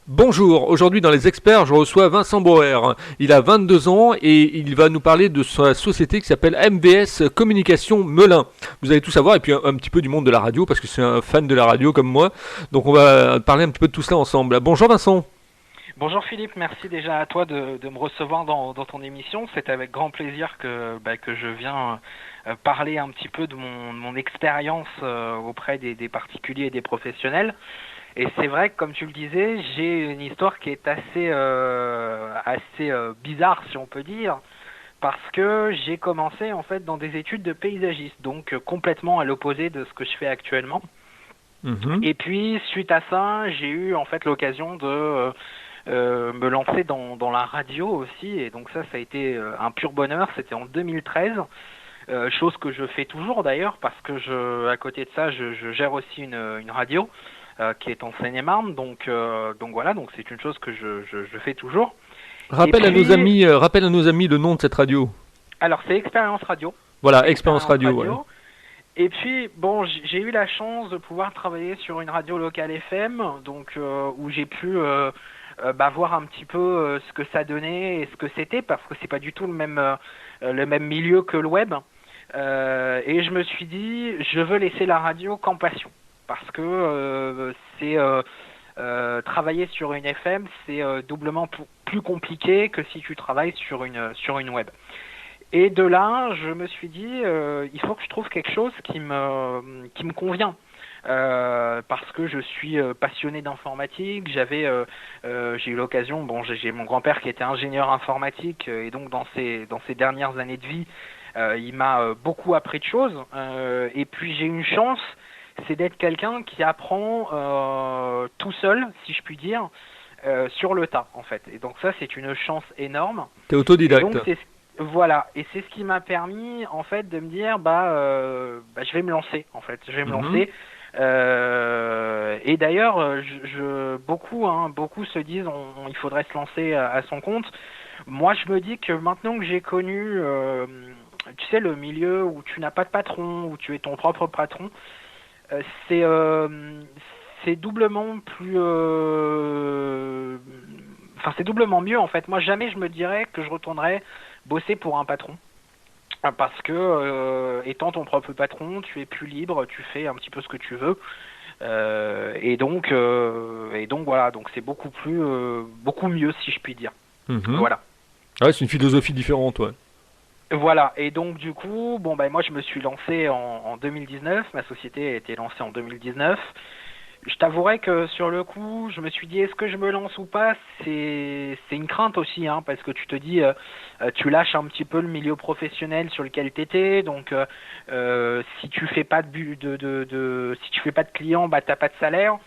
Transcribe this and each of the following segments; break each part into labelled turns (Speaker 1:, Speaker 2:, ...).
Speaker 1: Bonjour, aujourd'hui dans Les Experts, je reçois Vincent Bauer. Il a 22 ans et il va nous parler de sa société qui s'appelle MVS Communication Melun. Vous allez tout savoir et puis un petit peu du monde de la radio parce que c'est un fan de la radio comme moi. Donc on va parler un petit peu de tout cela ensemble. Bonjour Vincent.
Speaker 2: Bonjour Philippe, merci déjà à toi de me recevoir dans ton émission. C'est avec grand plaisir que je viens parler un petit peu de mon expérience auprès des particuliers et des professionnels. Et c'est vrai que, comme tu le disais, j'ai une histoire qui est assez bizarre, si on peut dire, parce que j'ai commencé en fait dans des études de paysagiste, donc complètement à l'opposé de ce que je fais actuellement.
Speaker 1: Mhm.
Speaker 2: Et puis, suite à ça, j'ai eu en fait l'occasion de me lancer dans la radio aussi, et donc ça a été un pur bonheur. C'était en 2013, chose que je fais toujours d'ailleurs, parce que à côté de ça, je gère aussi une radio qui est en Seine-et-Marne, donc voilà, donc c'est une chose que je fais toujours. Et puis,
Speaker 1: Rappelle à nos amis le nom de cette radio.
Speaker 2: alors c'est Expérience Radio,
Speaker 1: Voilà, Expérience
Speaker 2: Expérience
Speaker 1: Radio. Ouais.
Speaker 2: Radio. Et puis, bon, j'ai eu la chance de pouvoir travailler sur une radio locale FM, donc où j'ai pu voir un petit peu ce que ça donnait et ce que c'était, parce que c'est pas du tout le même milieu que le web. Et je me suis dit, je veux laisser la radio qu'en passion, parce que c'est travailler sur une FM, c'est doublement plus compliqué que si tu travailles sur une web. Et de là, je me suis dit, il faut que je trouve quelque chose qui me convient. Parce que je suis passionné d'informatique, j'ai eu l'occasion, bon, j'ai mon grand-père qui était ingénieur informatique, et donc dans ses dernières années de vie, il m'a beaucoup appris de choses. Et puis j'ai une chance, c'est d'être quelqu'un qui apprend tout seul, si je puis dire, sur le tas, en fait. Et donc ça, c'est une chance énorme.
Speaker 1: T'es
Speaker 2: Et
Speaker 1: autodidacte.
Speaker 2: donc voilà, et c'est ce qui m'a permis en fait de me dire je vais me lancer en fait, je vais me
Speaker 1: Mhm.
Speaker 2: lancer. Et d'ailleurs, beaucoup se disent il faudrait se lancer à son compte. Moi, je me dis que maintenant que j'ai connu, tu sais, le milieu où tu n'as pas de patron, où tu es ton propre patron, euh, c'est euh, c'est doublement c'est doublement mieux en fait. Moi, jamais je me dirais que je retournerais bosser pour un patron. Parce que étant ton propre patron, tu es plus libre, tu fais un petit peu ce que tu veux. Et donc voilà, donc c'est beaucoup mieux si je puis dire.
Speaker 1: Mhm.
Speaker 2: Voilà.
Speaker 1: Ouais, c'est une philosophie différente, ouais.
Speaker 2: Voilà, et donc du coup, bon moi je me suis lancé en 2019, ma société a été lancée en 2019. Je t'avouerai que sur le coup, je me suis dit est-ce que je me lance ou pas? C'est une crainte aussi, hein, parce que tu te dis tu lâches un petit peu le milieu professionnel sur lequel t'étais, donc si tu fais pas si tu fais pas de clients, bah t'as pas de salaire.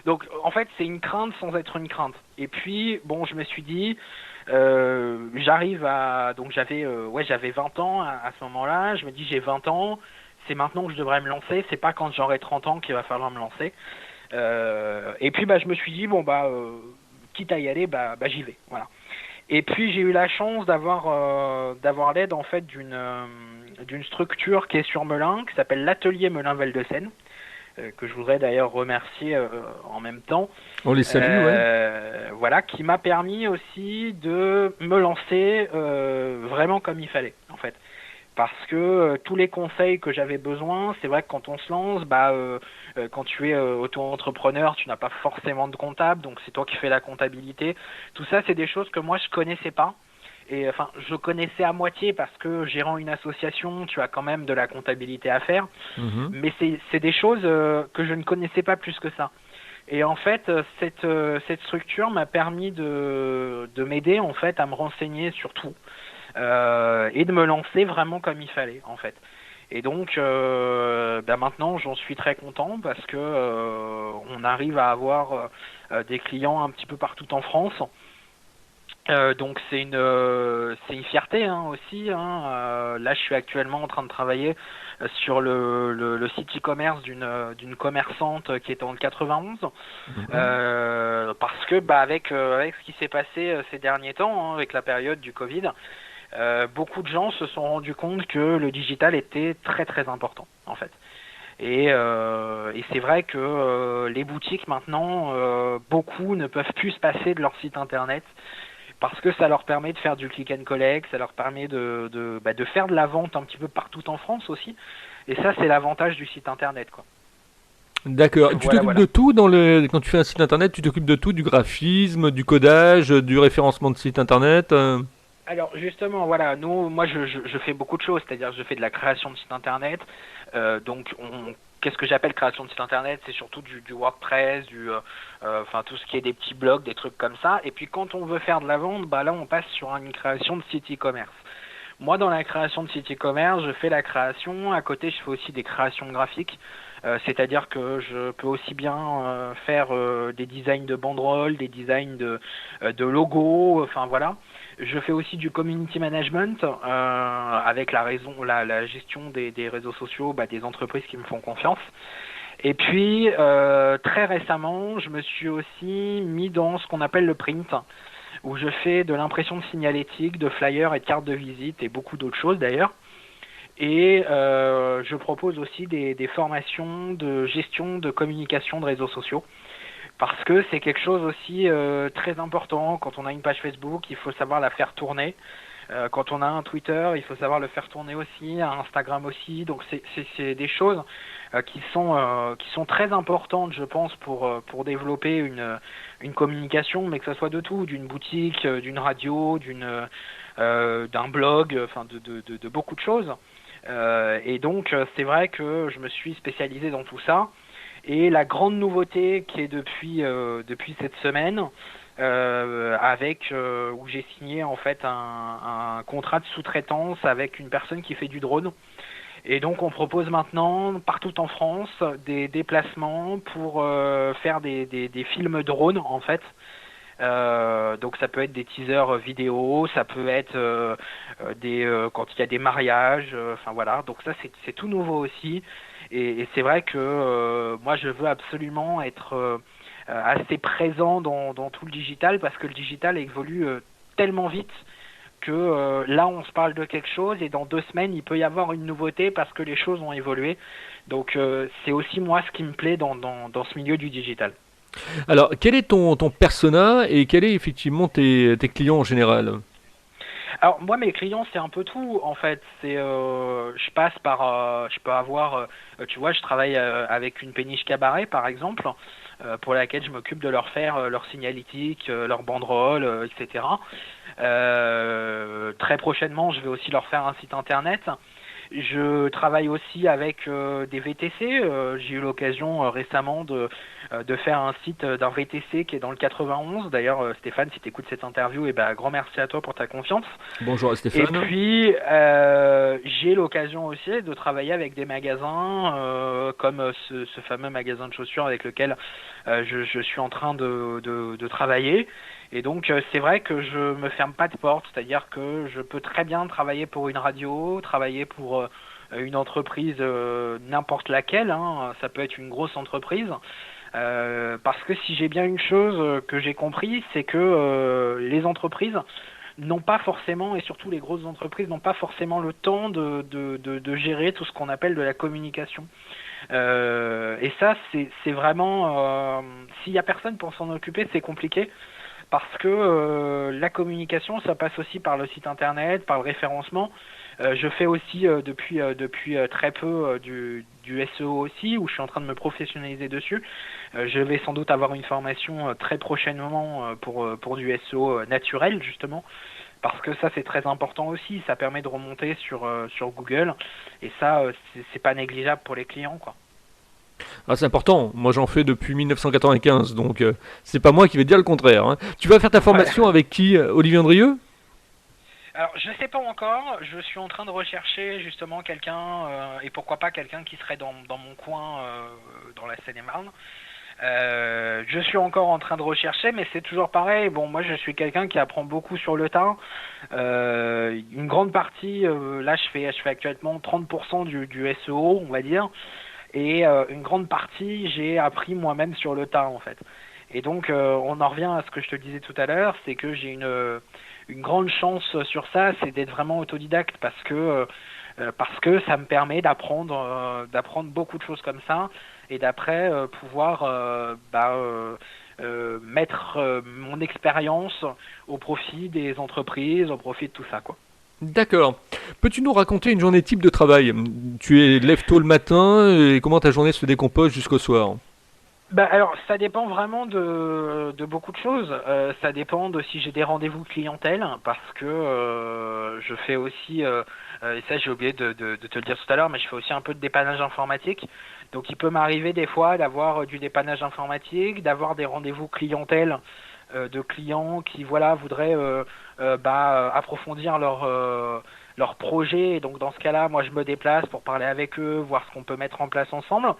Speaker 2: Donc en fait c'est une crainte sans être une crainte. Et puis bon, je me suis dit j'avais 20 ans à ce moment-là. Je me dis j'ai 20 ans, c'est maintenant que je devrais me lancer. C'est pas quand j'aurai 30 ans qu'il va falloir me lancer. Et puis je me suis dit quitte à y aller, j'y vais. Voilà. Et puis j'ai eu la chance d'avoir l'aide en fait d'une structure qui est sur Melun, qui s'appelle l'Atelier Melun Val de Seine, que je voudrais d'ailleurs remercier en même temps.
Speaker 1: On les salue, ouais.
Speaker 2: Voilà, qui m'a permis aussi de me lancer vraiment comme il fallait, en fait. Parce que tous les conseils que j'avais besoin, c'est vrai que quand on se lance, quand tu es auto-entrepreneur, tu n'as pas forcément de comptable, donc c'est toi qui fais la comptabilité. Tout ça, c'est des choses que moi je connaissais pas. Et enfin, je connaissais à moitié parce que gérant une association, tu as quand même de la comptabilité à faire.
Speaker 1: Mhm.
Speaker 2: Mais c'est des choses que je ne connaissais pas plus que ça. Et en fait, cette structure m'a permis de m'aider en fait à me renseigner sur tout et de me lancer vraiment comme il fallait en fait. Et donc maintenant j'en suis très content parce que on arrive à avoir des clients un petit peu partout en France. Donc c'est une fierté hein, aussi. Hein. Là, je suis actuellement en train de travailler sur le site e-commerce d'une commerçante qui est dans le 91.
Speaker 1: Mhm.
Speaker 2: Parce que avec ce qui s'est passé ces derniers temps, hein, avec la période du Covid, beaucoup de gens se sont rendus compte que le digital était très très important en fait. Et c'est vrai que les boutiques maintenant, beaucoup ne peuvent plus se passer de leur site internet parce que ça leur permet de faire du click and collect, ça leur permet de faire de la vente un petit peu partout en France aussi. Et ça, c'est l'avantage du site internet, quoi.
Speaker 1: D'accord.
Speaker 2: Donc
Speaker 1: Tu
Speaker 2: voilà,
Speaker 1: t'occupes de
Speaker 2: voilà.
Speaker 1: tout quand tu fais un site internet, tu t'occupes de tout, du graphisme, du codage, du référencement de site internet.
Speaker 2: Alors justement, voilà, moi je fais beaucoup de choses, c'est-à-dire je fais de la création de site internet. Qu'est-ce que j'appelle création de site internet? C'est surtout du WordPress, enfin tout ce qui est des petits blogs, des trucs comme ça. Et puis quand on veut faire de la vente, bah là on passe sur une création de site e-commerce. Moi, dans la création de site e-commerce, je fais la création. À côté, je fais aussi des créations graphiques. C'est-à-dire que je peux aussi bien faire des designs de banderoles, des designs de logos, enfin voilà. Je fais aussi du community management avec la gestion des réseaux sociaux, des entreprises qui me font confiance. Et puis, très récemment, je me suis aussi mis dans ce qu'on appelle le print, où je fais de l'impression de signalétique, de flyers et de cartes de visite et beaucoup d'autres choses d'ailleurs. Et je propose aussi des formations de gestion de communication de réseaux sociaux. Parce que c'est quelque chose aussi très important. Quand on a une page Facebook, il faut savoir la faire tourner. Quand on a un Twitter, il faut savoir le faire tourner aussi, un Instagram aussi. Donc c'est des choses qui sont très importantes, je pense, pour développer une communication, mais que ce soit de tout, d'une boutique, d'une radio, d'un blog, enfin de beaucoup de choses. Et donc c'est vrai que je me suis spécialisé dans tout ça. Et la grande nouveauté qui est depuis cette semaine, où j'ai signé en fait un contrat de sous-traitance avec une personne qui fait du drone. Et donc on propose maintenant partout en France des déplacements pour faire des films drone en fait. Donc ça peut être des teasers vidéo, ça peut être quand il y a des mariages, enfin voilà. Donc ça c'est tout nouveau aussi. Et c'est vrai que moi je veux absolument être assez présent dans tout le digital parce que le digital évolue tellement vite que là on se parle de quelque chose et dans 2 semaines il peut y avoir une nouveauté parce que les choses ont évolué. Donc c'est aussi moi ce qui me plaît dans ce milieu du digital.
Speaker 1: Alors, quel est ton persona et quel est effectivement tes clients en général?
Speaker 2: Alors moi mes clients c'est un peu tout en fait. Je passe par je peux avoir tu vois je travaille avec une péniche cabaret par exemple pour laquelle je m'occupe de leur faire leur signalétique, leur banderole, etc. Très prochainement je vais aussi leur faire un site internet. Je travaille aussi avec des VTC. J'ai eu l'occasion récemment de faire un site d'un VTC qui est dans le 91. D'ailleurs, Stéphane, si tu écoutes cette interview, grand merci à toi pour ta confiance.
Speaker 1: Bonjour
Speaker 2: Et
Speaker 1: Stéphane.
Speaker 2: puis, j'ai l'occasion aussi de travailler avec des magasins comme ce fameux magasin de chaussures avec lequel je suis en train de travailler. Et donc, c'est vrai que je me ferme pas de porte, c'est-à-dire que je peux très bien travailler pour une radio, travailler pour une entreprise n'importe laquelle, hein, ça peut être une grosse entreprise. Parce que si j'ai bien une chose que j'ai compris, c'est que les entreprises n'ont pas forcément, et surtout les grosses entreprises, n'ont pas forcément le temps de gérer tout ce qu'on appelle de la communication. Et ça, c'est vraiment, s'il y a personne pour s'en occuper, c'est compliqué. Parce que la communication, ça passe aussi par le site internet, par le référencement. Je fais aussi depuis très peu du SEO aussi, où je suis en train de me professionnaliser dessus. Je vais sans doute avoir une formation très prochainement pour du SEO naturel, justement. Parce que ça, c'est très important aussi. Ça permet de remonter sur Google. Et ça, c'est pas négligeable pour les clients, quoi.
Speaker 1: Ah, c'est important. Moi, j'en fais depuis 1995, donc c'est pas moi qui vais te dire le contraire, hein. Tu vas faire ta
Speaker 2: Voilà.
Speaker 1: formation avec qui, Olivier Andrieux?
Speaker 2: Alors, je sais pas encore. Je suis en train de rechercher justement quelqu'un, et pourquoi pas quelqu'un qui serait dans mon coin, dans la Seine-et-Marne. Je suis encore en train de rechercher, mais c'est toujours pareil. Bon, moi, je suis quelqu'un qui apprend beaucoup sur le tas. Une grande partie, là, je fais actuellement 30% du SEO, on va dire, et une grande partie, j'ai appris moi-même sur le tas, en fait. Et donc, on en revient à ce que je te disais tout à l'heure, c'est que j'ai une grande chance sur ça, c'est d'être vraiment autodidacte, parce que parce que ça me permet d'apprendre beaucoup de choses comme ça et d'après pouvoir mettre mon expérience au profit des entreprises, au profit de tout ça, quoi.
Speaker 1: D'accord. Peux-tu nous raconter une journée type de travail? Lèves tôt le matin et comment ta journée se décompose jusqu'au soir?
Speaker 2: Bah alors, ça dépend vraiment de beaucoup de choses. Ça dépend de si j'ai des rendez-vous clientèle, parce que je fais aussi, et ça j'ai oublié de te le dire tout à l'heure, mais je fais aussi un peu de dépannage informatique. Donc il peut m'arriver des fois d'avoir du dépannage informatique, d'avoir des rendez-vous clientèle de clients qui voilà voudraient approfondir leur projet. Et donc dans ce cas-là, moi je me déplace pour parler avec eux, voir ce qu'on peut mettre en place ensemble.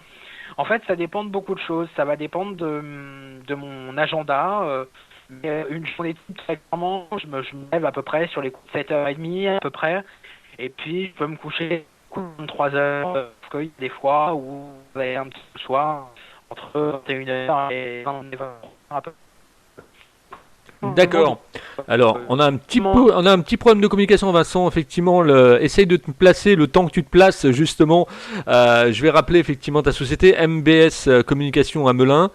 Speaker 2: En fait, ça dépend de beaucoup de choses. Ça va dépendre de mon agenda. Mais une journée type, très clairement, je me lève à peu près sur les coups de 7h30 à peu près. Et puis, je peux me coucher 3 heures. Parce qu'il y a des fois où vous avez un petit soir entre 21h et 22h à peu
Speaker 1: D'accord. Alors, on a un petit problème de communication, Vincent. Effectivement, essaye de te placer le temps que tu te places, justement. Je vais rappeler effectivement ta société MBS Communication à Melun.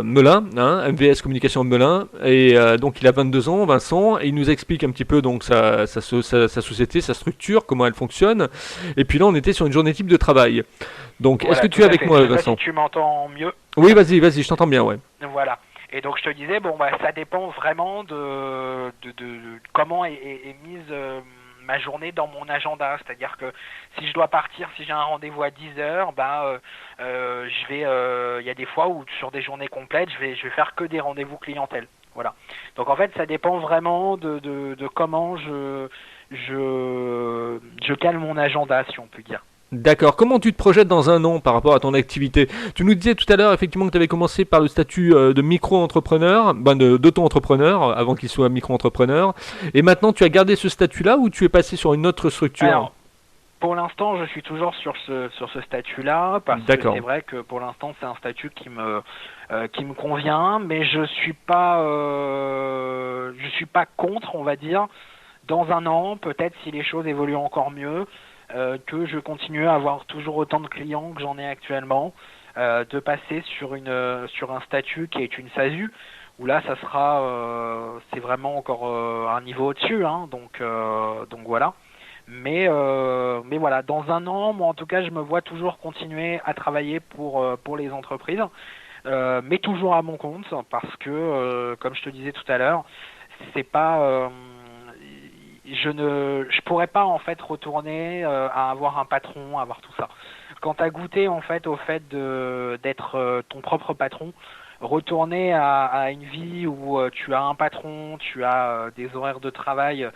Speaker 1: Melun, hein, MBS Communication à Melun. Et donc, il a 22 ans, Vincent. Et il nous explique un petit peu donc sa société, sa structure, comment elle fonctionne. Et puis là, on était sur une journée type de travail. Donc,
Speaker 2: Voilà,
Speaker 1: est-ce que tu es avec moi, Vincent?
Speaker 2: Si tu m'entends mieux.
Speaker 1: Oui, vas-y, je t'entends bien, ouais.
Speaker 2: Voilà. Et donc je te disais, bon, ça dépend vraiment de comment est mise ma journée dans mon agenda. C'est-à-dire que si je dois partir, si j'ai un rendez-vous à 10h, il y a des fois où sur des journées complètes, je vais faire que des rendez-vous clientèle. Voilà. Donc en fait, ça dépend vraiment de comment je cale mon agenda, si on peut dire.
Speaker 1: D'accord. Comment tu te projettes dans un an par rapport à ton activité? Tu nous disais tout à l'heure effectivement que tu avais commencé par le statut de micro-entrepreneur, d'auto-entrepreneur, avant qu'il soit micro-entrepreneur. Et maintenant, tu as gardé ce statut-là ou tu es passé sur une autre structure?
Speaker 2: Alors, pour l'instant, je suis toujours sur ce statut-là, parce que c'est vrai que pour l'instant, c'est un statut qui me convient, mais je suis pas contre, on va dire, dans un an, peut-être si les choses évoluent encore mieux, que je continue à avoir toujours autant de clients que j'en ai actuellement, de passer sur un statut qui est une SASU, où là ça sera c'est vraiment encore un niveau au-dessus, hein, donc voilà. Mais voilà, dans un an, moi en tout cas, je me vois toujours continuer à travailler pour les entreprises, mais toujours à mon compte, parce que comme je te disais tout à l'heure, c'est pas je pourrais pas en fait retourner à avoir un patron, à avoir tout ça. Quand tu as goûté en fait au fait d'être ton propre patron, retourner à une vie où tu as un patron, tu as des horaires de travail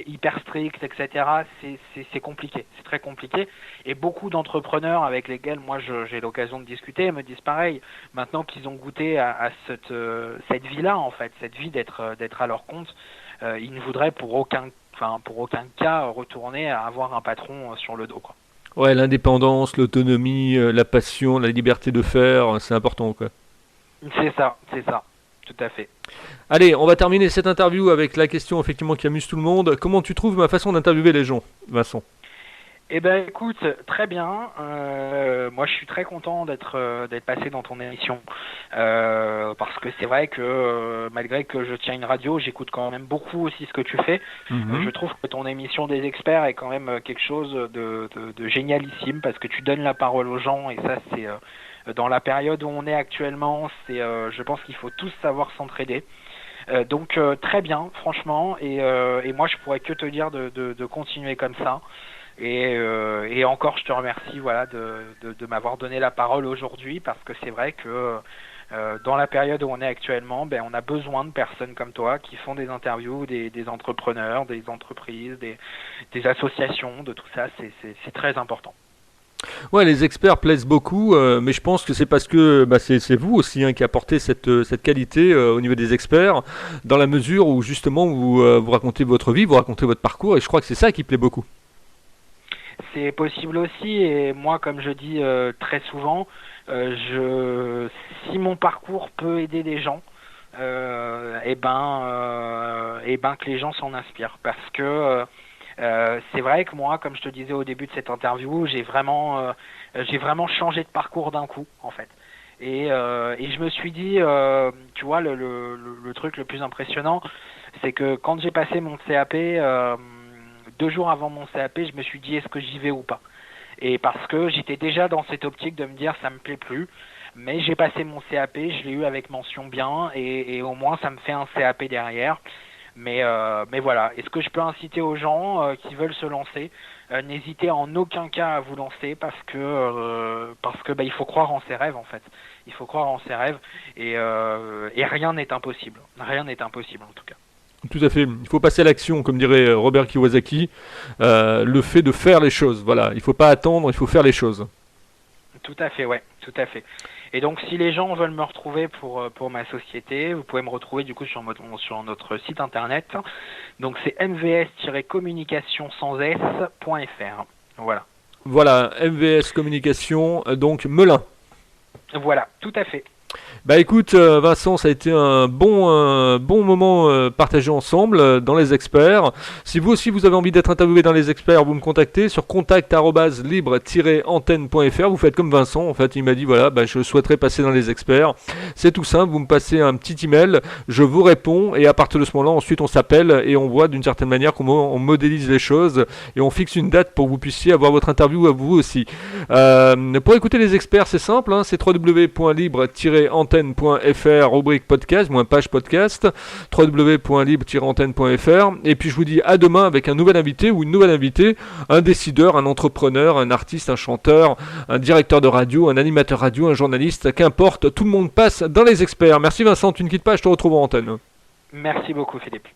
Speaker 2: hyper stricts, etc. C'est compliqué, c'est très compliqué. Et beaucoup d'entrepreneurs avec lesquels moi j'ai l'occasion de discuter me disent pareil. Maintenant qu'ils ont goûté à cette vie-là en fait, cette vie d'être à leur compte, ils ne voudraient pour aucun cas retourner à avoir un patron sur le dos, quoi.
Speaker 1: Ouais, l'indépendance, l'autonomie, la passion, la liberté de faire, c'est important, quoi.
Speaker 2: C'est ça, tout à fait.
Speaker 1: Allez, on va terminer cette interview avec la question effectivement qui amuse tout le monde. Comment tu trouves ma façon d'interviewer les gens, Vincent?
Speaker 2: Eh ben écoute, très bien. Moi je suis très content d'être passé dans ton émission, parce que c'est vrai que malgré que je tiens une radio, j'écoute quand même beaucoup aussi ce que tu fais. Je trouve que ton émission des experts est quand même quelque chose de génialissime, parce que tu donnes la parole aux gens, et ça c'est dans la période où on est actuellement, je pense qu'il faut tous savoir s'entraider. Donc très bien, franchement, et moi je pourrais que te dire de continuer comme ça. Et encore, je te remercie, voilà, de m'avoir donné la parole aujourd'hui, parce que c'est vrai que dans la période où on est actuellement, on a besoin de personnes comme toi qui font des interviews, des entrepreneurs, des entreprises, des associations, de tout ça. C'est très important.
Speaker 1: Ouais, les experts plaisent beaucoup, mais je pense que c'est parce que c'est vous aussi qui apportez cette qualité au niveau des experts, dans la mesure où justement vous racontez votre vie, vous racontez votre parcours, et je crois que c'est ça qui plaît beaucoup.
Speaker 2: C'est possible aussi, et moi, comme je dis très souvent, si mon parcours peut aider des gens, que les gens s'en inspirent, parce que C'est vrai que moi, comme je te disais au début de cette interview, j'ai vraiment changé de parcours d'un coup, en fait. Et je me suis dit, tu vois, le truc le plus impressionnant, c'est que quand j'ai passé mon CAP, 2 jours avant mon CAP, je me suis dit, est-ce que j'y vais ou pas? Et parce que j'étais déjà dans cette optique de me dire, ça me plaît plus. Mais j'ai passé mon CAP, je l'ai eu avec mention bien, et au moins ça me fait un CAP derrière. Mais voilà, est-ce que je peux inciter aux gens qui veulent se lancer, n'hésitez en aucun cas à vous lancer parce que bah, il faut croire en ses rêves en fait. Il faut croire en ses rêves et rien n'est impossible. Rien n'est impossible en tout cas.
Speaker 1: Tout à fait. Il faut passer à l'action, comme dirait Robert Kiyosaki. Le fait de faire les choses. Voilà. Il ne faut pas attendre, il faut faire les choses.
Speaker 2: Tout à fait, ouais, tout à fait. Et donc, si les gens veulent me retrouver pour ma société, vous pouvez me retrouver du coup sur notre site internet. Donc, c'est mvs-communication sans s.fr. Voilà.
Speaker 1: Voilà, MVS Communication, donc Melun.
Speaker 2: Voilà, tout à fait.
Speaker 1: Bah écoute Vincent, ça a été un bon moment partagé ensemble dans les experts. Si vous aussi vous avez envie d'être interviewé dans les experts, vous me contactez sur contact@libre-antenne.fr. Vous faites comme Vincent, en fait il m'a dit voilà, bah, je souhaiterais passer dans les experts. C'est tout simple, vous me passez un petit email, je vous réponds et à partir de ce moment-là ensuite on s'appelle et on voit d'une certaine manière comment on modélise les choses et on fixe une date pour que vous puissiez avoir votre interview à vous aussi. Pour écouter les experts c'est simple, hein, c'est www.libre-antenne.fr, rubrique podcast, page podcast, www.libre-antenne.fr. Et puis je vous dis à demain avec un nouvel invité ou une nouvelle invitée, un décideur, un entrepreneur, un artiste, un chanteur, un directeur de radio, un animateur radio, un journaliste, qu'importe, tout le monde passe dans les experts. Merci Vincent, tu ne quittes pas, je te retrouve en antenne.
Speaker 2: Merci beaucoup Philippe.